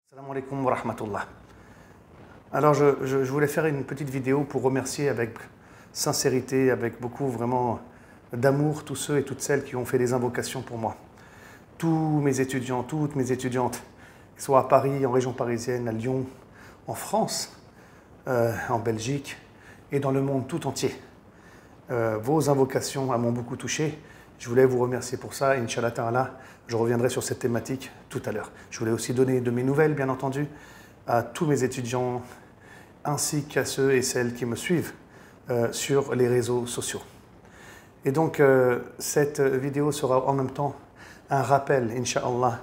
Salam alaikum wa rahmatullah. Alors je voulais faire une petite vidéo pour remercier avec sincérité, avec beaucoup vraiment d'amour, tous ceux et toutes celles qui ont fait des invocations pour moi. Tous mes étudiants, toutes mes étudiantes, qu'ils soient à Paris, en région parisienne, à Lyon, en France, en Belgique et dans le monde tout entier. Vos invocations m'ont beaucoup touché. Je voulais vous remercier pour ça. Inch'Allah Ta'ala, je reviendrai sur cette thématique tout à l'heure. Je voulais aussi donner de mes nouvelles, bien entendu, à tous mes étudiants, ainsi qu'à ceux et celles qui me suivent sur les réseaux sociaux. Et donc, cette vidéo sera en même temps un rappel, Inch'Allah,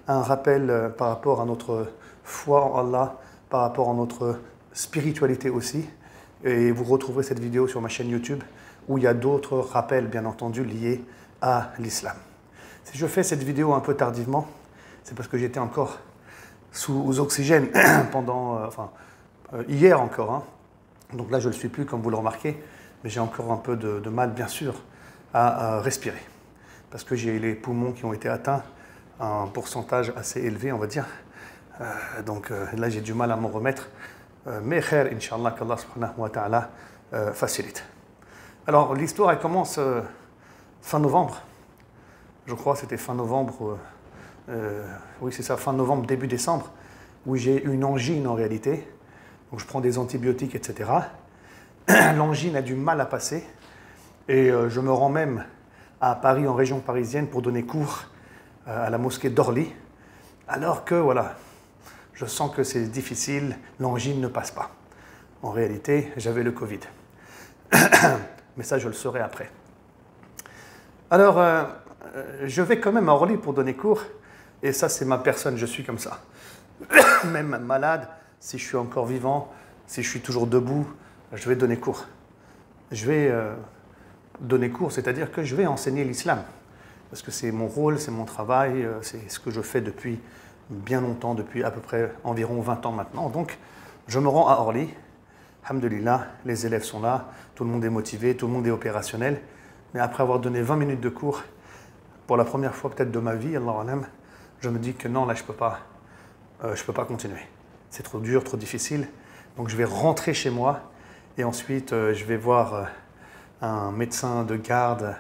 un rappel par rapport à notre foi en Allah, par rapport à notre spiritualité aussi. Et vous retrouverez cette vidéo sur ma chaîne YouTube, où il y a d'autres rappels, bien entendu, liés à l'islam. Si je fais cette vidéo un peu tardivement, c'est parce que j'étais encore sous oxygène pendant, hier encore. Hein. Donc là, je ne le suis plus, comme vous le remarquez, mais j'ai encore un peu de mal, bien sûr, à respirer. Parce que j'ai les poumons qui ont été atteints à un pourcentage assez élevé, on va dire. Donc là, j'ai du mal à m'en remettre. Mais khair, Inch'Allah, qu'Allah subhanahu wa ta'ala facilite. Alors, l'histoire, elle commence fin novembre. Je crois que c'était fin novembre, oui c'est ça, fin novembre, début décembre, où j'ai une angine en réalité. Donc je prends des antibiotiques, etc. L'angine a du mal à passer. Et je me rends même à Paris, en région parisienne, pour donner cours à la mosquée d'Orly. Alors que, voilà, je sens que c'est difficile, l'angine ne passe pas. En réalité, j'avais le Covid. Mais ça, je le saurai après. Alors, je vais quand même à Orly pour donner cours. Et ça, c'est ma personne, je suis comme ça. Même malade, si je suis encore vivant, si je suis toujours debout, je vais donner cours. Je vais donner cours, c'est-à-dire que je vais enseigner l'islam. Parce que c'est mon rôle, c'est mon travail, c'est ce que je fais depuis bien longtemps, depuis à peu près environ 20 ans maintenant. Donc, je me rends à Orly. Alhamdulillah, les élèves sont là, tout le monde est motivé, tout le monde est opérationnel. Mais après avoir donné 20 minutes de cours, pour la première fois peut-être de ma vie, Allah alam, je me dis que non, là, je peux pas continuer. C'est trop dur, trop difficile. Donc je vais rentrer chez moi et ensuite je vais voir un médecin de garde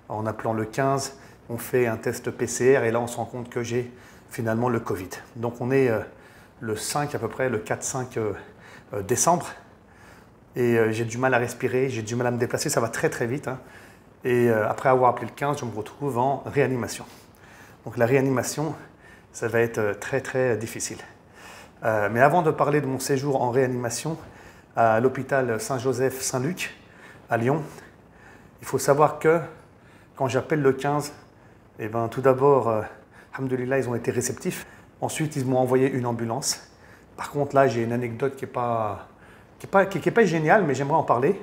en appelant le 15. On fait un test PCR et là, on se rend compte que j'ai finalement le Covid. Donc on est le 5 à peu près, le 4-5 décembre. Et j'ai du mal à respirer, j'ai du mal à me déplacer, ça va très très vite. Hein. Et après avoir appelé le 15, je me retrouve en réanimation. Donc la réanimation, ça va être très très difficile. Mais avant de parler de mon séjour en réanimation à l'hôpital Saint-Joseph-Saint-Luc à Lyon, il faut savoir que quand j'appelle le 15, eh ben, tout d'abord, alhamdoulilah, ils ont été réceptifs. Ensuite, ils m'ont envoyé une ambulance. Par contre, là, j'ai une anecdote qui n'est pas géniale, mais j'aimerais en parler.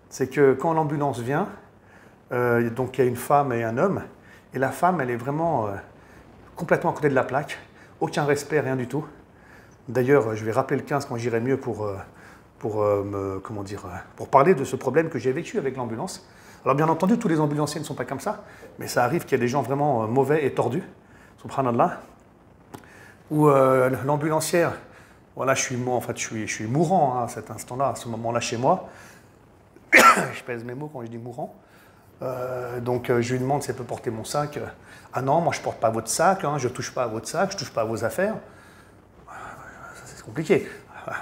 C'est que quand l'ambulance vient, donc il y a une femme et un homme, et la femme, elle est vraiment complètement à côté de la plaque, aucun respect, rien du tout. D'ailleurs, je vais rappeler le 15 quand j'irai mieux pour parler de ce problème que j'ai vécu avec l'ambulance. Alors bien entendu, tous les ambulanciers ne sont pas comme ça, mais ça arrive qu'il y a des gens vraiment mauvais et tordus, subhanallah, où l'ambulancière, voilà, je suis mourant hein, à cet instant-là, à ce moment-là chez moi. Je pèse mes mots quand je dis mourant. Donc je lui demande si elle peut porter mon sac. Ah non, moi je ne porte pas votre sac, hein, je ne touche pas à votre sac, je ne touche pas à vos affaires. C'est compliqué.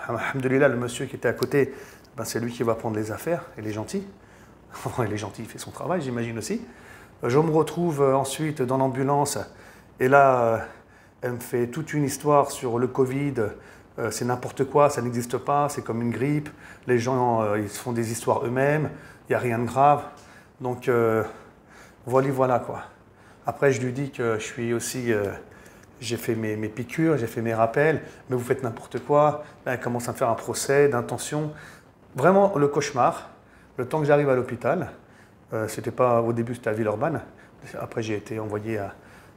Alhamdulillah, le monsieur qui était à côté, ben, c'est lui qui va prendre les affaires, et il est gentil. Il est gentil, il fait son travail, j'imagine aussi. Je me retrouve ensuite dans l'ambulance, et là, elle me fait toute une histoire sur le Covid. C'est n'importe quoi, ça n'existe pas, c'est comme une grippe. Les gens, ils se font des histoires eux-mêmes, il n'y a rien de grave. Donc, voilà quoi. Après, je lui dis que je suis aussi... j'ai fait mes piqûres, j'ai fait mes rappels, mais vous faites n'importe quoi. Là, elle commence à me faire un procès d'intention. Vraiment le cauchemar. Le temps que j'arrive à l'hôpital, c'était pas au début, c'était à Villeurbanne. Après, j'ai été envoyé à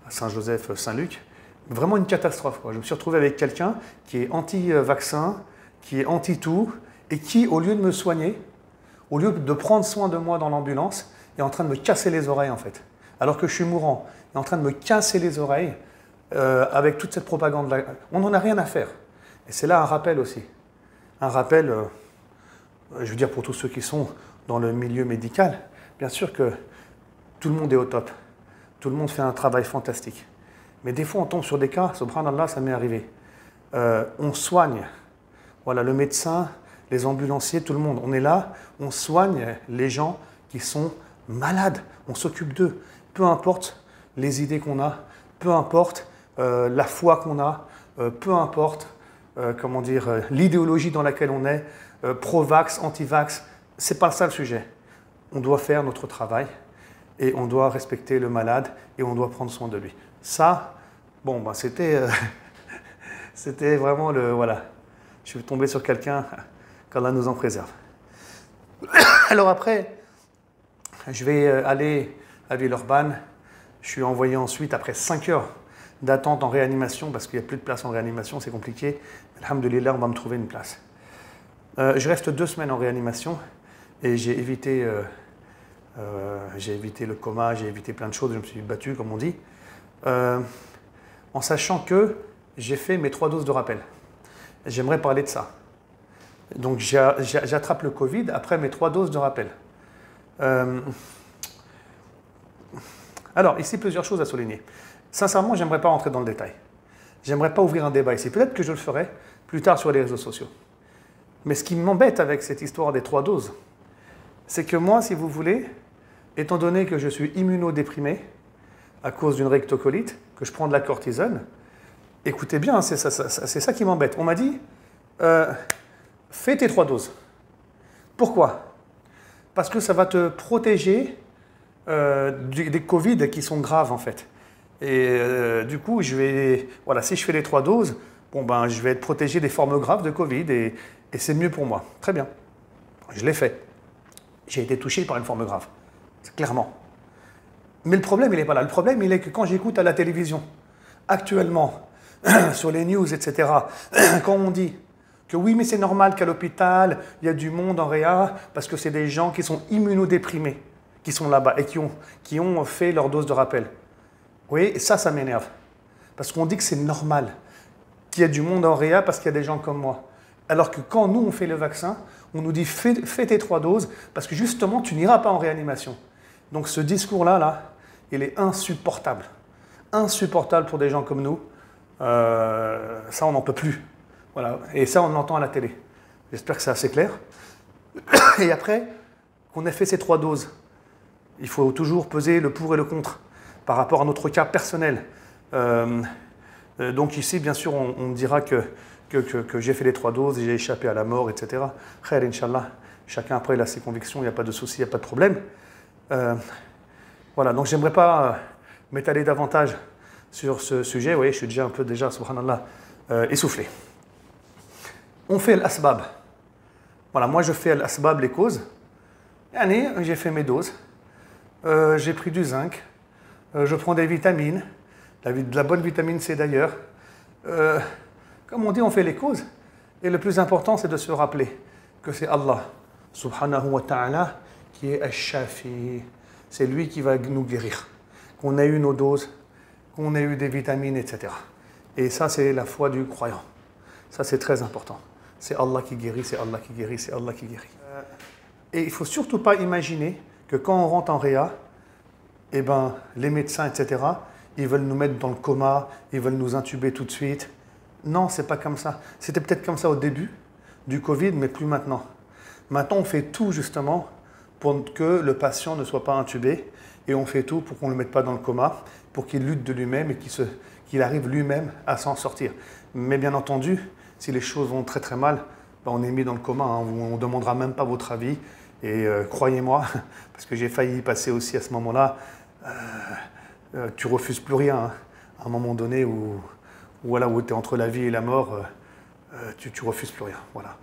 Saint-Joseph-Saint-Luc. Vraiment une catastrophe, quoi. Je me suis retrouvé avec quelqu'un qui est anti-vaccin, qui est anti-tout, et qui, au lieu de me soigner, au lieu de prendre soin de moi dans l'ambulance, est en train de me casser les oreilles, en fait. Alors que je suis mourant, il est en train de me casser les oreilles. avec toute cette propagande-là. On n'en a rien à faire. Et c'est là un rappel aussi. Un rappel, je veux dire pour tous ceux qui sont dans le milieu médical, bien sûr que tout le monde est au top. Tout le monde fait un travail fantastique. Mais des fois, on tombe sur des cas, subhanallah, ça m'est arrivé. On soigne, voilà, le médecin, les ambulanciers, tout le monde. On est là, on soigne les gens qui sont malades. On s'occupe d'eux. Peu importe les idées qu'on a, peu importe la foi qu'on a, peu importe comment dire, l'idéologie dans laquelle on est, pro-vax, anti-vax, c'est pas ça le sujet. On doit faire notre travail et on doit respecter le malade et on doit prendre soin de lui. Ça, bon, ben c'était c'était vraiment le... Voilà, je suis tombé sur quelqu'un, qu'Allah nous en préserve. Alors après, je vais aller à Villeurbanne. Je suis envoyé ensuite, après 5 heures d'attente en réanimation, parce qu'il n'y a plus de place en réanimation, c'est compliqué. Alhamdulillah, on va me trouver une place. Je reste 2 semaines en réanimation et j'ai évité le coma, j'ai évité plein de choses, je me suis battu, comme on dit, en sachant que j'ai fait mes 3 doses de rappel. J'aimerais parler de ça. Donc j'attrape le Covid après mes 3 doses de rappel. Alors, ici, plusieurs choses à souligner. Sincèrement, je n'aimerais pas rentrer dans le détail. J'aimerais pas ouvrir un débat ici. Peut-être que je le ferai plus tard sur les réseaux sociaux. Mais ce qui m'embête avec cette histoire des 3 doses, c'est que moi, si vous voulez, étant donné que je suis immunodéprimé à cause d'une rectocolite, que je prends de la cortisone, écoutez bien, c'est ça qui m'embête. On m'a dit, fais tes 3 doses. Pourquoi? Parce que ça va te protéger des Covid qui sont graves en fait. Et du coup, voilà, si je fais les 3 doses, bon, ben, je vais être protégé des formes graves de Covid et c'est mieux pour moi. Très bien. Je l'ai fait. J'ai été touché par une forme grave. Clairement. Mais le problème, il n'est pas là. Le problème, il est que quand j'écoute à la télévision, actuellement, sur les news, etc., quand on dit que oui, mais c'est normal qu'à l'hôpital, il y a du monde en réa, parce que c'est des gens qui sont immunodéprimés, qui sont là-bas et qui ont fait leur dose de rappel. Vous voyez, ça m'énerve. Parce qu'on dit que c'est normal qu'il y ait du monde en réa parce qu'il y a des gens comme moi. Alors que quand nous, on fait le vaccin, on nous dit fais tes 3 doses parce que justement, tu n'iras pas en réanimation. Donc ce discours-là, il est insupportable. Insupportable pour des gens comme nous. Ça, on n'en peut plus. Voilà. Et ça, on l'entend à la télé. J'espère que c'est assez clair. Et après qu'on ait fait ces 3 doses, il faut toujours peser le pour et le contre par rapport à notre cas personnel. Donc ici, bien sûr, on me dira que j'ai fait les 3 doses et j'ai échappé à la mort, etc. Khair, Inch'Allah. Chacun après, il a ses convictions, il n'y a pas de souci, il n'y a pas de problème. Voilà, donc j'aimerais pas m'étaler davantage sur ce sujet. Vous voyez, je suis déjà un peu, subhanallah, essoufflé. On fait l'asbab. Voilà, moi je fais l'asbab, les causes. Allez, j'ai fait mes doses. J'ai pris du zinc. Je prends des vitamines. De la bonne vitamine C d'ailleurs. Comme on dit, on fait les causes. Et le plus important, c'est de se rappeler que c'est Allah, subhanahu wa ta'ala, qui est Ash-Shafi. C'est lui qui va nous guérir. Qu'on ait eu nos doses, qu'on ait eu des vitamines, etc. Et ça, c'est la foi du croyant. Ça, c'est très important. C'est Allah qui guérit, c'est Allah qui guérit, c'est Allah qui guérit. Et il ne faut surtout pas imaginer que quand on rentre en réa, eh ben, les médecins, etc., ils veulent nous mettre dans le coma, ils veulent nous intuber tout de suite. Non, c'est pas comme ça. C'était peut-être comme ça au début du Covid, mais plus maintenant. Maintenant, on fait tout justement pour que le patient ne soit pas intubé et on fait tout pour qu'on ne le mette pas dans le coma, pour qu'il lutte de lui-même et qu'il arrive lui-même à s'en sortir. Mais bien entendu, si les choses vont très très mal, ben on est mis dans le coma, hein, on ne demandera même pas votre avis. Et croyez-moi, parce que j'ai failli y passer aussi à ce moment-là, tu refuses plus rien. Hein. À un moment donné où tu es entre la vie et la mort, tu refuses plus rien. Voilà.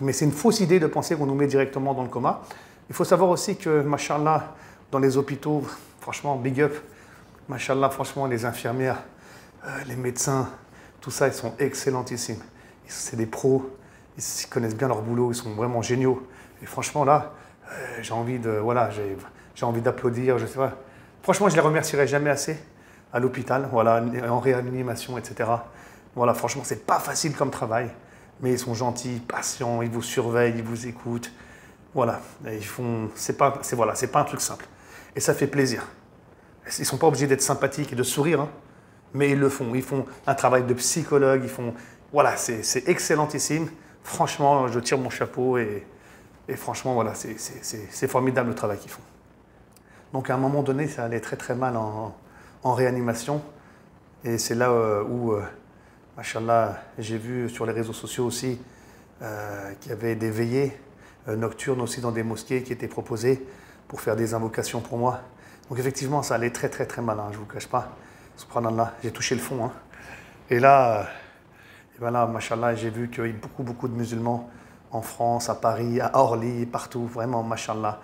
Mais c'est une fausse idée de penser qu'on nous met directement dans le coma. Il faut savoir aussi que, mashallah, dans les hôpitaux, franchement, big up, mashallah, franchement, les infirmières, les médecins, tout ça, ils sont excellentissimes. C'est des pros, ils connaissent bien leur boulot, ils sont vraiment géniaux. Et franchement, là, j'ai envie d'applaudir, je sais pas. Franchement, je les remercierai jamais assez à l'hôpital, voilà, en réanimation, etc. Voilà, franchement, c'est pas facile comme travail, mais ils sont gentils, patients, ils vous surveillent, ils vous écoutent. Voilà, et ils font, voilà, c'est pas un truc simple. Et ça fait plaisir. Ils sont pas obligés d'être sympathiques et de sourire, hein, mais ils le font. Ils font un travail de psychologue, ils font, voilà, c'est excellentissime. Franchement, je tire mon chapeau et franchement, voilà, c'est formidable le travail qu'ils font. Donc à un moment donné, ça allait très très mal en réanimation. Et c'est là machallah, j'ai vu sur les réseaux sociaux aussi qu'il y avait des veillées nocturnes aussi dans des mosquées qui étaient proposées pour faire des invocations pour moi. Donc effectivement, ça allait très très très mal, hein, je ne vous cache pas. Subhanallah, j'ai touché le fond. Hein. Et là, machallah, j'ai vu qu'il y a beaucoup de musulmans en France, à Paris, à Orly, partout, vraiment, machallah,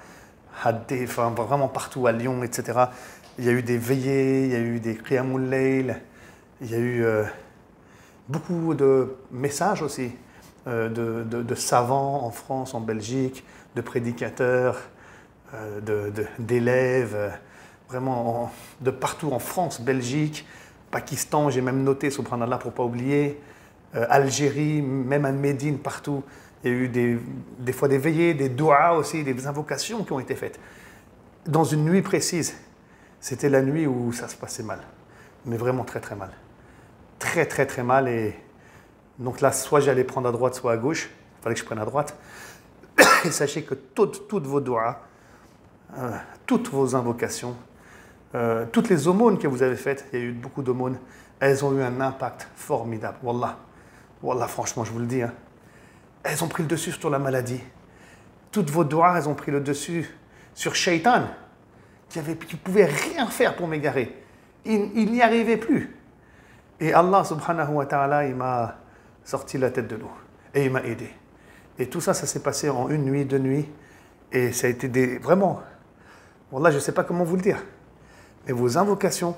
enfin, vraiment partout, à Lyon, etc. Il y a eu des veillées, il y a eu des qiyamul layl, il y a eu beaucoup de messages aussi de savants en France, en Belgique, de prédicateurs, d'élèves, vraiment de partout en France, Belgique, Pakistan, j'ai même noté, subhanallah, pour ne pas oublier, Algérie, même à Médine, partout. Il y a eu des fois des veillées, des du'as aussi, des invocations qui ont été faites. Dans une nuit précise, c'était la nuit où ça se passait mal, mais vraiment très très mal. Très très très mal et donc là, soit j'allais prendre à droite, soit à gauche. Il fallait que je prenne à droite. Et sachez que toutes vos du'as, toutes vos invocations, toutes les aumônes que vous avez faites, il y a eu beaucoup d'aumônes, elles ont eu un impact formidable. Wallah, wallah, franchement, je vous le dis. Hein. Elles ont pris le dessus sur la maladie. Toutes vos du'as, elles ont pris le dessus sur Shaitan, qui ne pouvait rien faire pour m'égarer. Il n'y arrivait plus. Et Allah subhanahu wa ta'ala, il m'a sorti la tête de l'eau. Et il m'a aidé. Et tout ça, ça s'est passé en une nuit, 2 nuits. Et ça a été vraiment... Wallah, je ne sais pas comment vous le dire. Mais vos invocations,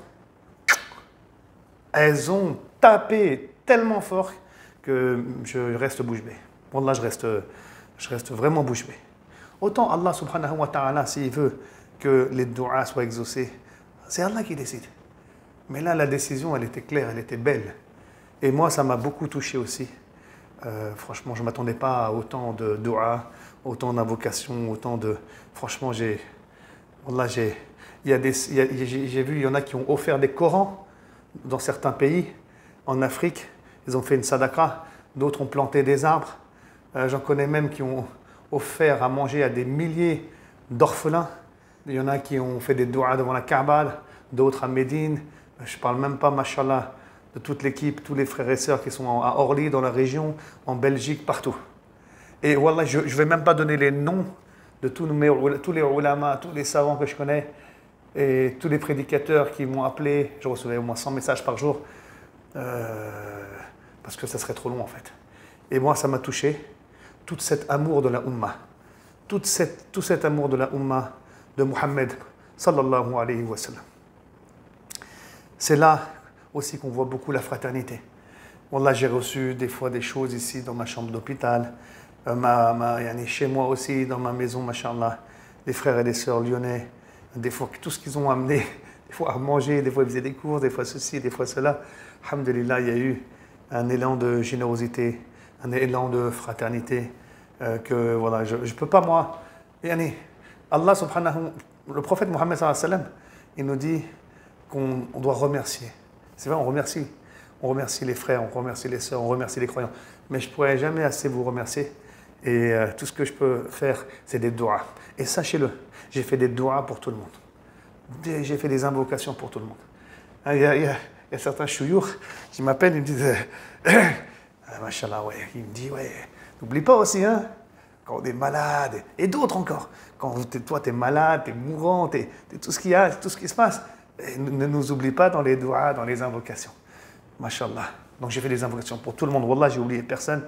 elles ont tapé tellement fort que je reste bouche bée. Wallah, je reste vraiment bouche bée. Autant Allah subhanahu wa ta'ala, s'il veut que les du'as soient exaucés, c'est Allah qui décide. Mais là, la décision, elle était claire, elle était belle. Et moi, ça m'a beaucoup touché aussi. Franchement, je ne m'attendais pas à autant de du'as, autant d'invocations, autant de... Franchement, j'ai vu, il y en a qui ont offert des Corans dans certains pays. En Afrique, ils ont fait une sadaqa. D'autres ont planté des arbres. J'en connais même qui ont offert à manger à des milliers d'orphelins. Il y en a qui ont fait des du'as devant la Kaaba, d'autres à Médine. Je ne parle même pas, mashallah, de toute l'équipe, tous les frères et sœurs qui sont à Orly, dans la région, en Belgique, partout. Et wallah, je ne vais même pas donner les noms de tous les ulama, tous les savants que je connais, et tous les prédicateurs qui m'ont appelé. Je recevais au moins 100 messages par jour, parce que ça serait trop long en fait. Et moi, ça m'a touché, tout cet amour de la Ummah, tout cet amour de la Ummah de Muhammad, sallallahu alayhi wa sallam. C'est là aussi qu'on voit beaucoup la fraternité. Wallah, j'ai reçu des fois des choses ici dans ma chambre d'hôpital, chez moi aussi, dans ma maison, mashallah, les frères et les sœurs lyonnais, des fois tout ce qu'ils ont amené, des fois à manger, des fois ils faisaient des courses, des fois ceci, des fois cela. Alhamdulillah, il y a eu un élan de générosité, un élan de fraternité que voilà, je ne peux pas moi. Allah subhanahu, le prophète Mohammed sallallahu alayhi wa sallam, il nous dit qu'on doit remercier. C'est vrai, on remercie les frères, on remercie les sœurs, on remercie les croyants. Mais je ne pourrai jamais assez vous remercier. Et tout ce que je peux faire, c'est des du'as. Et sachez-le, j'ai fait des du'as pour tout le monde. J'ai fait des invocations pour tout le monde. Il y a certains chouyours qui m'appellent, ils me disent Mashallah, ouais. Il me dit, ouais, n'oublie pas aussi, hein, quand on est malade, et d'autres encore. Quand toi, tu es malade, tu es mourant, tu es tout ce qu'il y a, tout ce qui se passe. Et ne nous oublie pas dans les du'as, dans les invocations. Mashallah. Donc j'ai fait des invocations pour tout le monde. Wallah, j'ai oublié personne.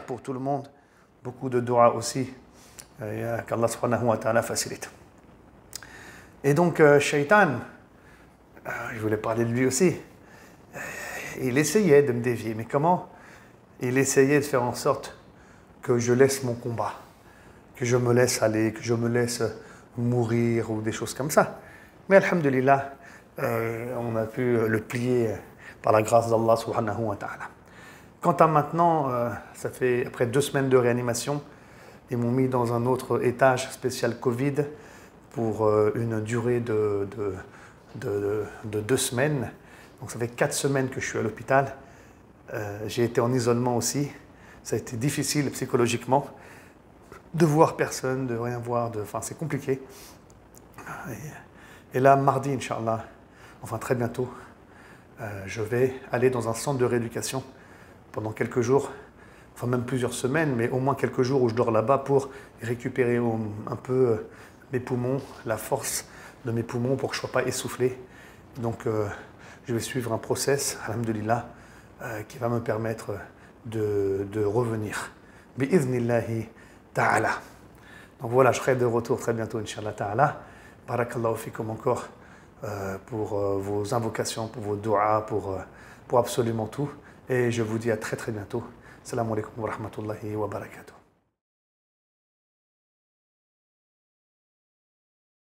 Pour tout le monde. Beaucoup de du'as aussi. Qu'Allah subhanahu wa ta'ala facilite. Et donc, Shaitan, je voulais parler de lui aussi. Il essayait de me dévier. Mais comment? Il essayait de faire en sorte que je laisse mon combat. Que je me laisse aller, que je me laisse mourir ou des choses comme ça. Mais alhamdulillah, on a pu le plier par la grâce d'Allah subhanahu wa ta'ala. Quant à maintenant, ça fait après 2 semaines de réanimation, ils m'ont mis dans un autre étage spécial Covid pour une durée de 2 semaines. Donc ça fait 4 semaines que je suis à l'hôpital. J'ai été en isolement aussi. Ça a été difficile psychologiquement de voir personne, de rien voir. Enfin, c'est compliqué. Et là, mardi, Inch'Allah, enfin très bientôt, je vais aller dans un centre de rééducation pendant quelques jours, enfin même plusieurs semaines, mais au moins quelques jours où je dors là-bas pour récupérer un peu mes poumons, la force de mes poumons pour que je ne sois pas essoufflé. Donc je vais suivre un process, alhamdulillah, qui va me permettre de revenir. Bi'idhnillahi ta'ala. Donc voilà, je serai de retour très bientôt, Inch'Allah ta'ala. Barakallahu fikum encore pour vos invocations, pour vos du'as, pour absolument tout. Et je vous dis à très très bientôt. Assalamu alaikum wa rahmatullahi wa barakatuh.